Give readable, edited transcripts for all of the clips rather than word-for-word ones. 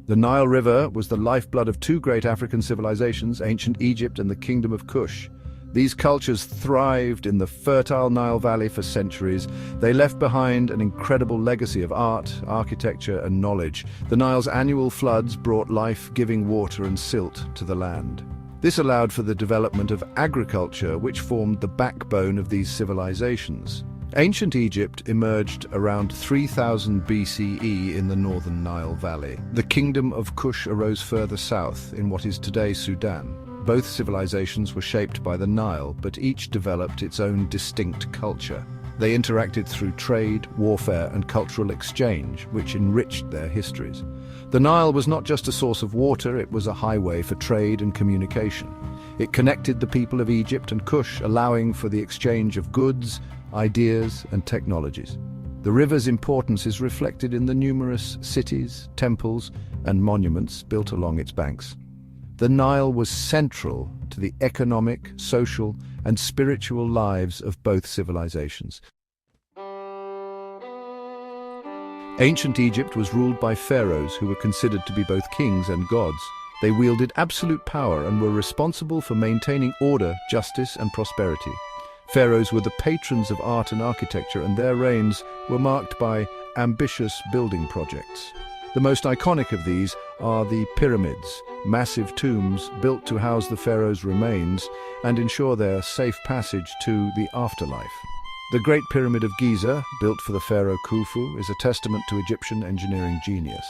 The Nile River was the lifeblood of two great African civilizations, ancient Egypt and the Kingdom of Kush. These cultures thrived in the fertile Nile Valley for centuries. They left behind an incredible legacy of art, architecture, and knowledge. The Nile's annual floods brought life-giving water and silt to the land. This allowed for the development of agriculture, which formed the backbone of these civilizations. Ancient Egypt emerged around 3000 BCE in the northern Nile Valley. The Kingdom of Kush arose further south, in what is today Sudan. Both civilizations were shaped by the Nile, but each developed its own distinct culture. They interacted through trade, warfare, and cultural exchange, which enriched their histories. The Nile was not just a source of water, it was a highway for trade and communication. It connected the people of Egypt and Kush, allowing for the exchange of goods, ideas, and technologies. The river's importance is reflected in the numerous cities, temples, and monuments built along its banks. The Nile was central to the economic, social, and spiritual lives of both civilizations. Ancient Egypt was ruled by pharaohs who were considered to be both kings and gods. They wielded absolute power and were responsible for maintaining order, justice, and prosperity. Pharaohs were the patrons of art and architecture, and their reigns were marked by ambitious building projects. The most iconic of these are the pyramids, massive tombs built to house the pharaoh's remains and ensure their safe passage to the afterlife. The Great Pyramid of Giza, built for the pharaoh Khufu, is a testament to Egyptian engineering genius.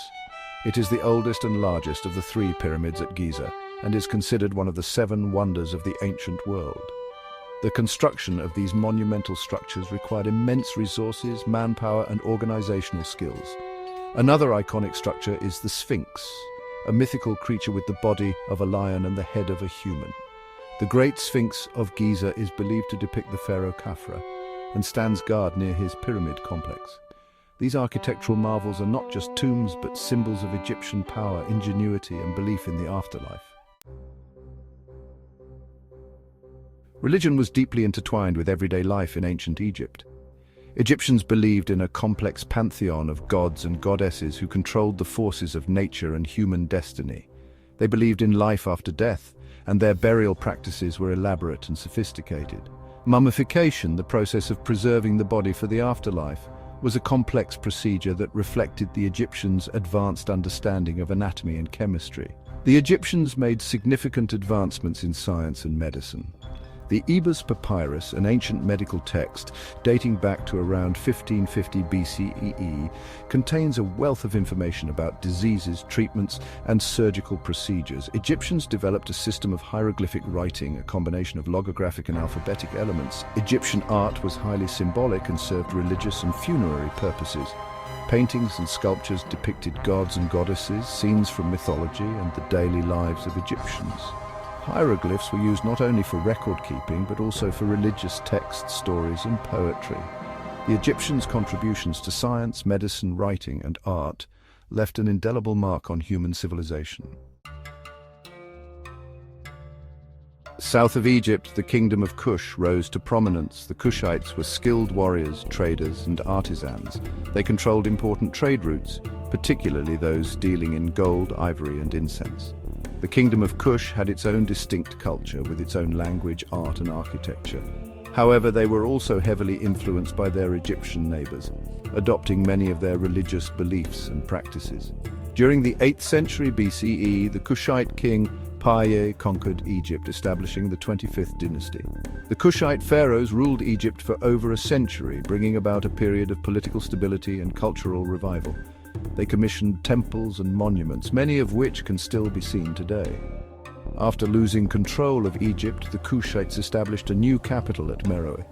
It is the oldest and largest of the three pyramids at Giza and is considered one of the 7 wonders of the ancient world. The construction of these monumental structures required immense resources, manpower, and organizational skills. Another iconic structure is the Sphinx, a mythical creature with the body of a lion and the head of a human. The Great Sphinx of Giza is believed to depict the pharaoh Khafra and stands guard near his pyramid complex. These architectural marvels are not just tombs but symbols of Egyptian power, ingenuity, and belief in the afterlife. Religion was deeply intertwined with everyday life in ancient Egypt. Egyptians believed in a complex pantheon of gods and goddesses who controlled the forces of nature and human destiny. They believed in life after death, and their burial practices were elaborate and sophisticated. Mummification, the process of preserving the body for the afterlife, was a complex procedure that reflected the Egyptians' advanced understanding of anatomy and chemistry. The Egyptians made significant advancements in science and medicine. The Ebers Papyrus, an ancient medical text dating back to around 1550 BCE, contains a wealth of information about diseases, treatments, and surgical procedures. Egyptians developed a system of hieroglyphic writing, a combination of logographic and alphabetic elements. Egyptian art was highly symbolic and served religious and funerary purposes. Paintings and sculptures depicted gods and goddesses, scenes from mythology, and the daily lives of Egyptians. Hieroglyphs were used not only for record-keeping, but also for religious texts, stories, and poetry. The Egyptians' contributions to science, medicine, writing, and art left an indelible mark on human civilization. South of Egypt, the Kingdom of Kush rose to prominence. The Kushites were skilled warriors, traders, and artisans. They controlled important trade routes, particularly those dealing in gold, ivory, and incense. The Kingdom of Kush had its own distinct culture with its own language, art, and architecture. However, they were also heavily influenced by their Egyptian neighbors, adopting many of their religious beliefs and practices. During the 8th century BCE, the Kushite king Paye conquered Egypt, establishing the 25th dynasty. The Kushite pharaohs ruled Egypt for over a century, bringing about a period of political stability and cultural revival. They commissioned temples and monuments, many of which can still be seen today. After losing control of Egypt, the Kushites established a new capital at Meroe.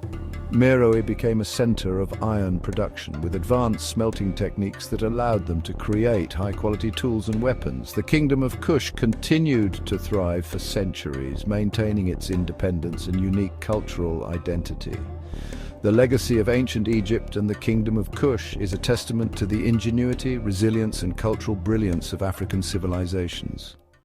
Meroe became a center of iron production, with advanced smelting techniques that allowed them to create high-quality tools and weapons. The Kingdom of Kush continued to thrive for centuries, maintaining its independence and unique cultural identity. The legacy of ancient Egypt and the Kingdom of Kush is a testament to the ingenuity, resilience, and cultural brilliance of African civilizations.